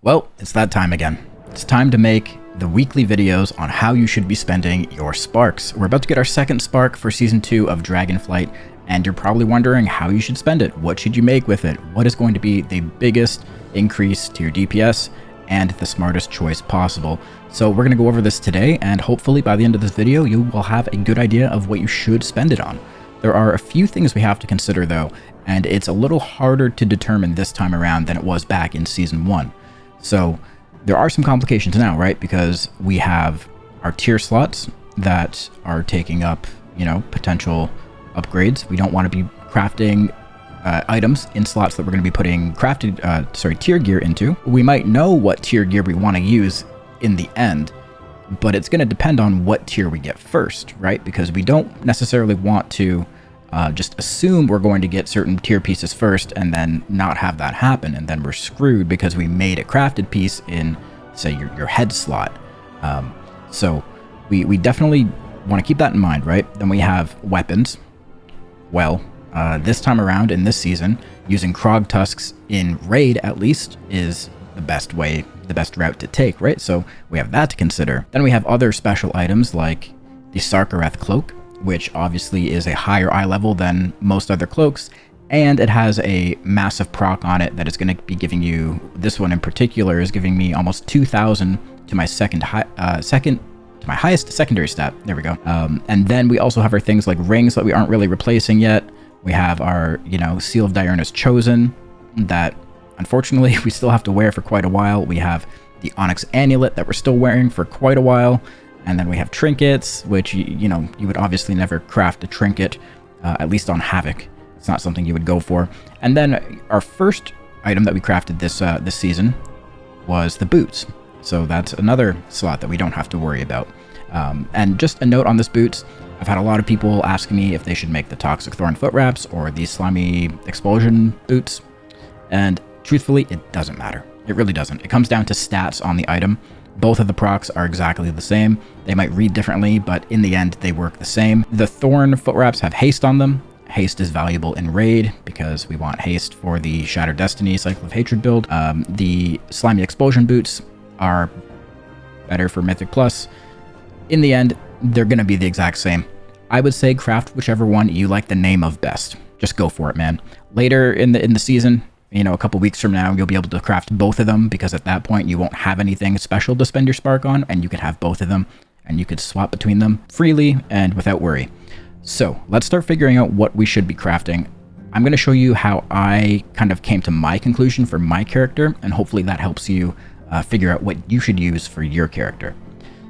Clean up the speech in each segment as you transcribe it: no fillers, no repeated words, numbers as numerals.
Well, it's that time again. It's time to make the weekly videos on how you should be spending your sparks. We're about to get our second spark for Season 2 of Dragonflight, and you're probably wondering how you should spend it. What should you make with it? What is going to be the biggest increase to your DPS and the smartest choice possible? So we're going to go over this today, and hopefully by the end of this video, you will have a good idea of what you should spend it on. There are a few things we have to consider though, and it's a little harder to determine this time around than it was back in Season 1. So there are some complications now, right? Because we have our tier slots that are taking up, potential upgrades. We don't want to be crafting items in slots that we're going to be putting tier gear into. We might know what tier gear we want to use in the end, but it's going to depend on what tier we get first, right? Because we don't necessarily want to just assume we're going to get certain tier pieces first and then not have that happen, and then we're screwed because we made a crafted piece in, say, your head slot. So we definitely want to keep that in mind, right? Then we have weapons. Well, this time around in this season, using Krog Tusks in raid at least is the best route to take, right? So we have that to consider. Then we have other special items like the Sarkareth Cloak, which obviously is a higher eye level than most other cloaks, and it has a massive proc on it that is going to be giving you, this one in particular is giving me almost 2,000 to my my highest secondary stat. There we go. And then we also have our things like rings that we aren't really replacing yet. We have our, Seal of Diurnus Chosen that unfortunately we still have to wear for quite a while. We have the Onyx Amulet that we're still wearing for quite a while. And then we have trinkets, which, you would obviously never craft a trinket, at least on Havoc. It's not something you would go for. And then our first item that we crafted this season was the boots. So that's another slot that we don't have to worry about. And just a note on this boots, I've had a lot of people asking me if they should make the Toxic Thorn foot wraps or the Slimy Explosion boots. And truthfully, it doesn't matter. It really doesn't. It comes down to stats on the item. Both of the procs are exactly the same. They might read differently, but in the end, they work the same. The Thorn foot wraps have haste on them. Haste is valuable in raid because we want haste for the Shattered Destiny Cycle of Hatred build. The Slimy Explosion boots are better for Mythic Plus. In the end, they're going to be the exact same. I would say craft whichever one you like the name of best. Just go for it, man. Later in the season, a couple weeks from now, you'll be able to craft both of them because at that point you won't have anything special to spend your spark on, and you could have both of them and you could swap between them freely and without worry. So let's start figuring out what we should be crafting. I'm going to show you how I kind of came to my conclusion for my character, and hopefully that helps you figure out what you should use for your character.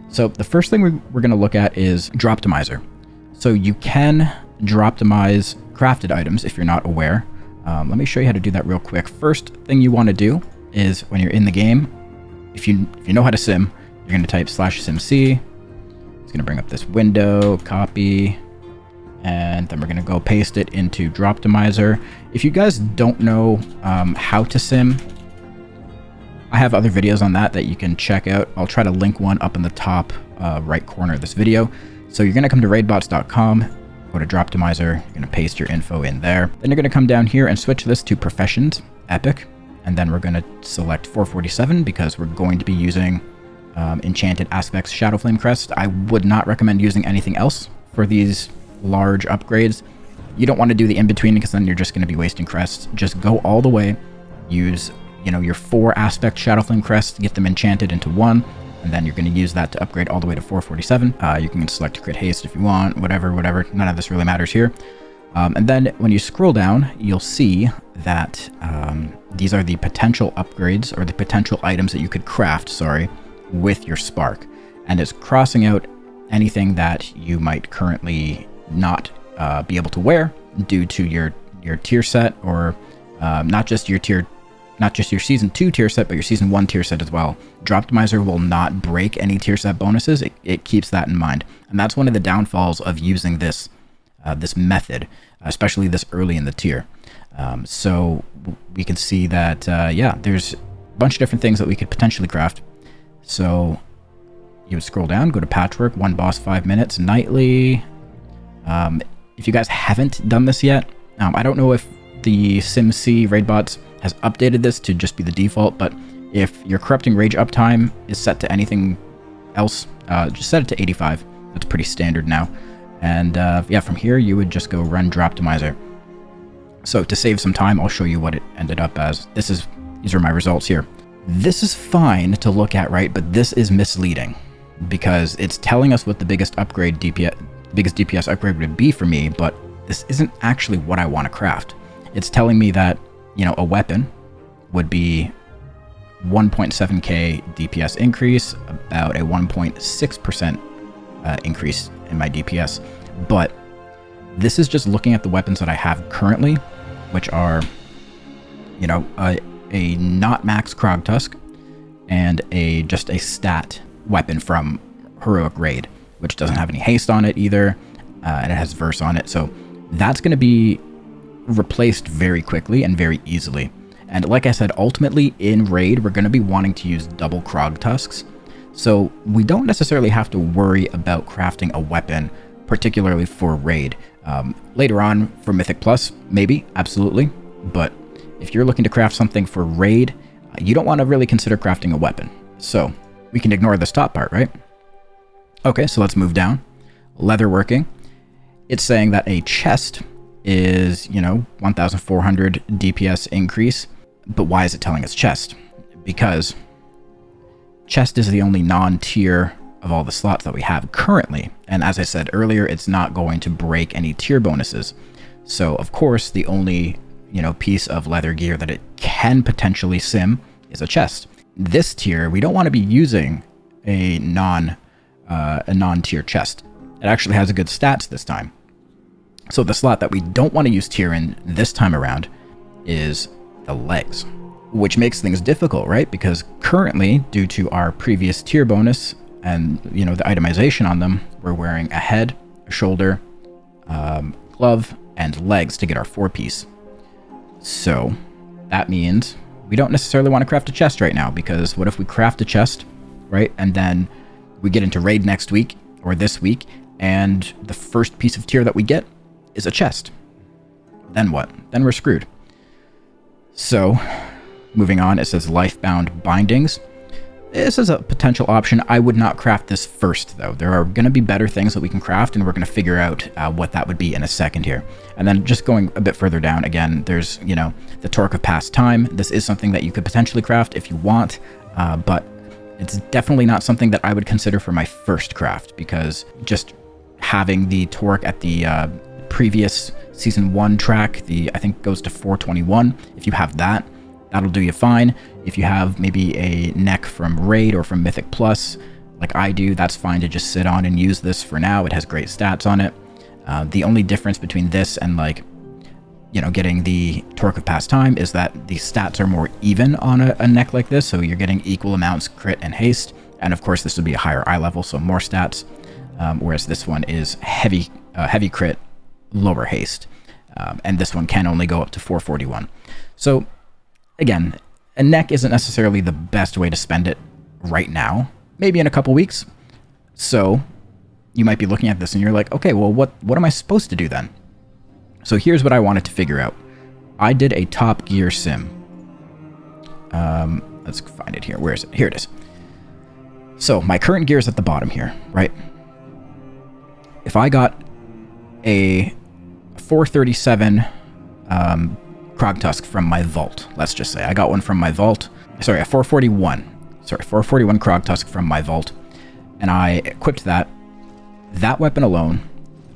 So the first thing we're going to look at is Droptimizer. So you can Droptimize crafted items if you're not aware. Let me show you how to do that real quick. First thing you want to do is when you're in the game, if you know how to sim, you're going to type /simc. It's going to bring up this window, copy, and then we're going to go paste it into Droptimizer. If you guys don't know how to sim, I have other videos on that you can check out. I'll try to link one up in the top right corner of this video. So you're going to come to raidbots.com, go to Droptimizer, you're going to paste your info in there. Then you're going to come down here and switch this to Professions, Epic, and then we're going to select 447 because we're going to be using Enchanted Aspects Shadowflame Crest. I would not recommend using anything else for these large upgrades. You don't want to do the in-between because then you're just going to be wasting crests. Just go all the way, use your 4 aspect Shadowflame Crest, get them enchanted into 1, and then you're going to use that to upgrade all the way to 447. You can select Crit Haste if you want, whatever. None of this really matters here. And then when you scroll down, you'll see that these are the potential upgrades or the potential items that you could craft, with your Spark. And it's crossing out anything that you might currently not be able to wear due to your tier set, or not just your Season 2 tier set, but your Season 1 tier set as well. Droptimizer will not break any tier set bonuses. It keeps that in mind. And that's one of the downfalls of using this method, especially this early in the tier. So we can see that, there's a bunch of different things that we could potentially craft. So you would scroll down, go to Patchwork, 1 boss 5 minutes, nightly. If you guys haven't done this yet, I don't know if the SimC Raidbots has updated this to just be the default, but If your Corrupting Rage uptime is set to anything else, just set it to 85. That's pretty standard now. And yeah, from here you would just go run Droptimizer. So to save some time, I'll show you what it ended up as. These are my results here. This is fine to look at, right? But this is misleading because it's telling us what the biggest DPS upgrade would be for me, but this isn't actually what I want to craft. It's telling me that, you know, a weapon would be 1.7k DPS increase, about a 1.6% increase in my DPS. But this is just looking at the weapons that I have currently, which are, you know, a not max Krogtusk and just a stat weapon from Heroic Raid, which doesn't have any haste on it either, and it has verse on it. So that's going to be replaced very quickly and very easily. And like I said, ultimately in Raid, we're going to be wanting to use double Krogtusks. So we don't necessarily have to worry about crafting a weapon, particularly for Raid. Later on for Mythic Plus, maybe, absolutely. But if you're looking to craft something for Raid, you don't want to really consider crafting a weapon. So we can ignore this top part, right? Okay, so let's move down. Leatherworking. It's saying that a chest is, you know, 1,400 DPS increase. But why is it telling us chest? Because chest is the only non-tier of all the slots that we have currently. And as I said earlier, it's not going to break any tier bonuses. So of course, the only, you know, piece of leather gear that it can potentially sim is a chest. This tier, we don't want to be using a non-tier chest. It actually has a good stats this time. So the slot that we don't want to use tier in this time around is the legs, which makes things difficult, right? Because currently, due to our previous tier bonus and, you know, the itemization on them, we're wearing a head, a shoulder, glove, and legs to get our 4-piece. So that means we don't necessarily want to craft a chest right now, because what if we craft a chest, right? And then we get into Raid next week or this week, and the first piece of tier that we get is a chest. Then what? Then we're screwed. So moving on, it says Lifebound Bindings. This is a potential option. I would not craft this first, though. There are going to be better things that we can craft, and we're going to figure out what that would be in a second here. And then just going a bit further down, again, there's, you know, the Torque of Past Time. This is something that you could potentially craft if you want, but it's definitely not something that I would consider for my first craft, because just having the Torque at the previous Season 1 track, I think goes to 421. If you have that, that'll do you fine. If you have maybe a neck from Raid or from Mythic Plus, like I do, that's fine to just sit on and use this for now. It has great stats on it. The only difference between this and, like, you know, getting the Torque of Past Time is that the stats are more even on a neck like this, so you're getting equal amounts crit and haste. And of course, this would be a higher eye level, so more stats, whereas this one is heavy crit, lower haste. And this one can only go up to 441. So again, a neck isn't necessarily the best way to spend it right now, maybe in a couple weeks. So you might be looking at this and you're like, okay, well, what am I supposed to do then? So here's what I wanted to figure out. I did a top gear sim. Let's find it here. Where is it? Here it is. So my current gear is at the bottom here, right? If I got a 437 Krogtusk from my vault, let's just say I got one from my vault. Sorry, a 441 Krogtusk from my vault, and I equipped that weapon alone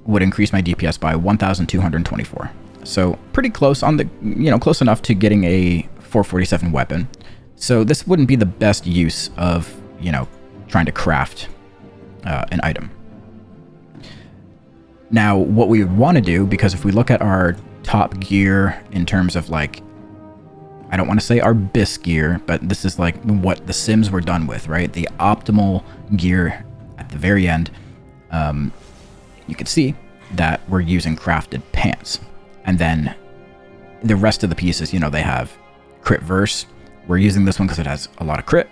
would increase my DPS by 1,224. So pretty close on the, you know, close enough to getting a 447 weapon. So this wouldn't be the best use of, you know, trying to craft an item. Now, what we would want to do, because if we look at our top gear in terms of, like, I don't want to say our BIS gear, but this is like what the Sims were done with, right? The optimal gear at the very end. You can see that we're using crafted pants. And then the rest of the pieces, you know, they have crit verse. We're using this one because it has a lot of crit.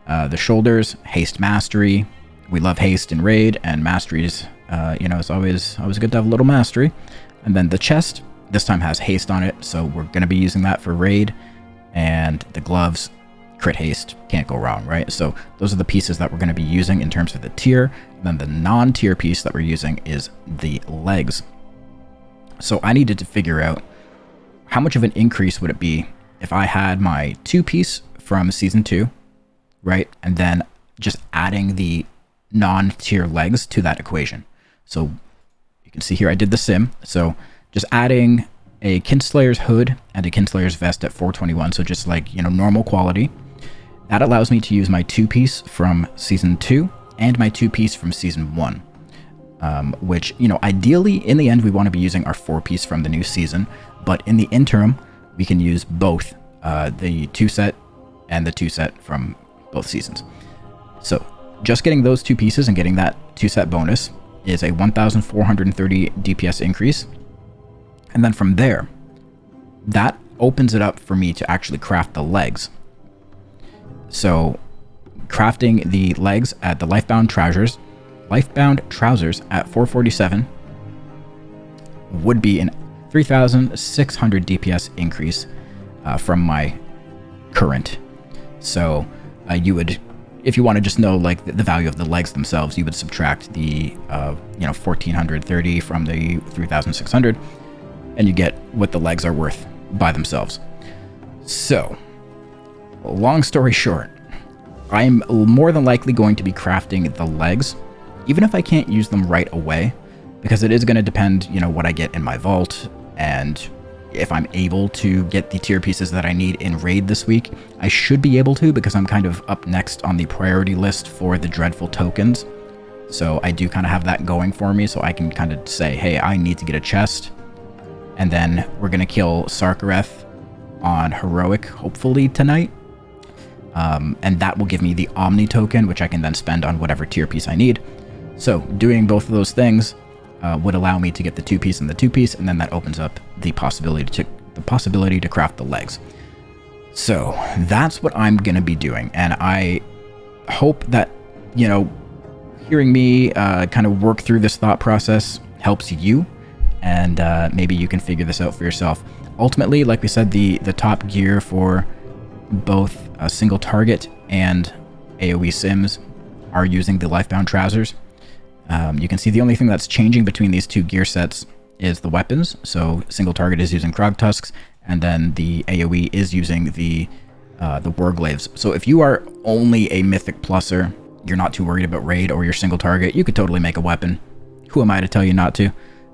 The shoulders, haste mastery. We love haste in Raid, and masteries, you know, it's always good to have a little mastery. And then the chest, this time has haste on it, so we're going to be using that for Raid. And the gloves, crit haste, can't go wrong, right? So those are the pieces that we're going to be using in terms of the tier. And then the non-tier piece that we're using is the legs. So I needed to figure out how much of an increase would it be if I had my 2-piece from Season 2, right? And then just adding the non-tier legs to that equation. So you can see here I did the sim. So just adding a Kinslayer's hood and a Kinslayer's vest at 421. So just like, you know, normal quality. That allows me to use my 2-piece from Season 2 and my 2-piece from Season 1. Which, you know, ideally, in the end, we want to be using our 4-piece from the new season. But in the interim, we can use both the 2-set and the 2-set from both seasons. So just getting those 2 pieces and getting that 2-set bonus is a 1,430 DPS increase. And then from there, that opens it up for me to actually craft the legs. So crafting the legs at the Lifebound Trousers at 447 would be an 3,600 DPS increase from my current. So you would, if you want to just know like the value of the legs themselves, you would subtract the 1,430 from the 3,600, and you get what the legs are worth by themselves. So, long story short, I'm more than likely going to be crafting the legs, even if I can't use them right away, because it is going to depend, you know, what I get in my vault, and if I'm able to get the tier pieces that I need in raid this week. I should be able to, because I'm kind of up next on the priority list for the Dreadful tokens. So I do kind of have that going for me, so I can kind of say, hey, I need to get a chest. And then we're going to kill Sarkareth on Heroic, hopefully tonight. And that will give me the Omni token, which I can then spend on whatever tier piece I need. So doing both of those things would allow me to get the 2-piece and the 2-piece, and then that opens up the possibility to craft the legs. So that's what I'm going to be doing. And I hope that, you know, hearing me kind of work through this thought process helps you, and maybe you can figure this out for yourself. Ultimately, like we said, the top gear for both a single target and AoE sims are using the Lifebound Trousers. You can see the only thing that's changing between these 2 gear sets is the weapons. So single target is using Krog Tusks, and then the AoE is using the Warglaives. So if you are only a Mythic Pluser, you're not too worried about raid or your single target, you could totally make a weapon. Who am I to tell you not to?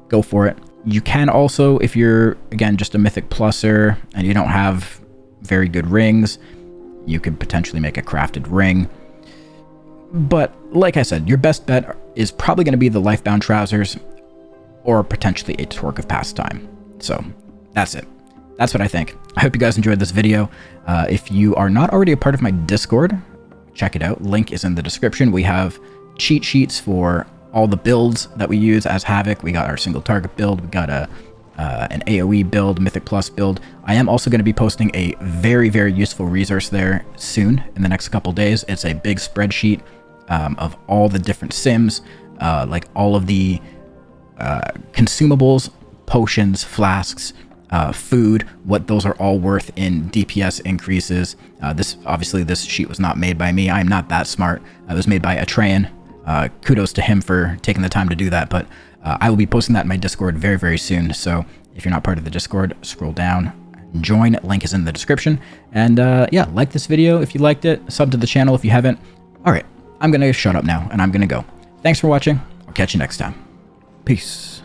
Go for it. You can also, if you're, again, just a Mythic Pluser and you don't have very good rings, you could potentially make a crafted ring. But like I said, your best bet is probably going to be the Lifebound Trousers or potentially a Torque of Pastime. So that's it. That's what I think. I hope you guys enjoyed this video. If you are not already a part of my Discord, check it out. Link is in the description. We have cheat sheets for all the builds that we use as Havoc. We got our single target build. We got an AoE build, Mythic Plus build. I am also going to be posting a very, very useful resource there soon in the next couple days. It's a big spreadsheet of all the different sims, like all of the consumables, potions, flasks, food, what those are all worth in DPS increases. This sheet was not made by me. I'm not that smart. It was made by Atreyan. Kudos to him for taking the time to do that, but I will be posting that in my Discord very, very soon. So if you're not part of the Discord, scroll down, join. Link is in the description. And yeah, like this video if you liked it. Sub to the channel if you haven't. All right, I'm going to shut up now and I'm going to go. Thanks for watching. I'll catch you next time. Peace.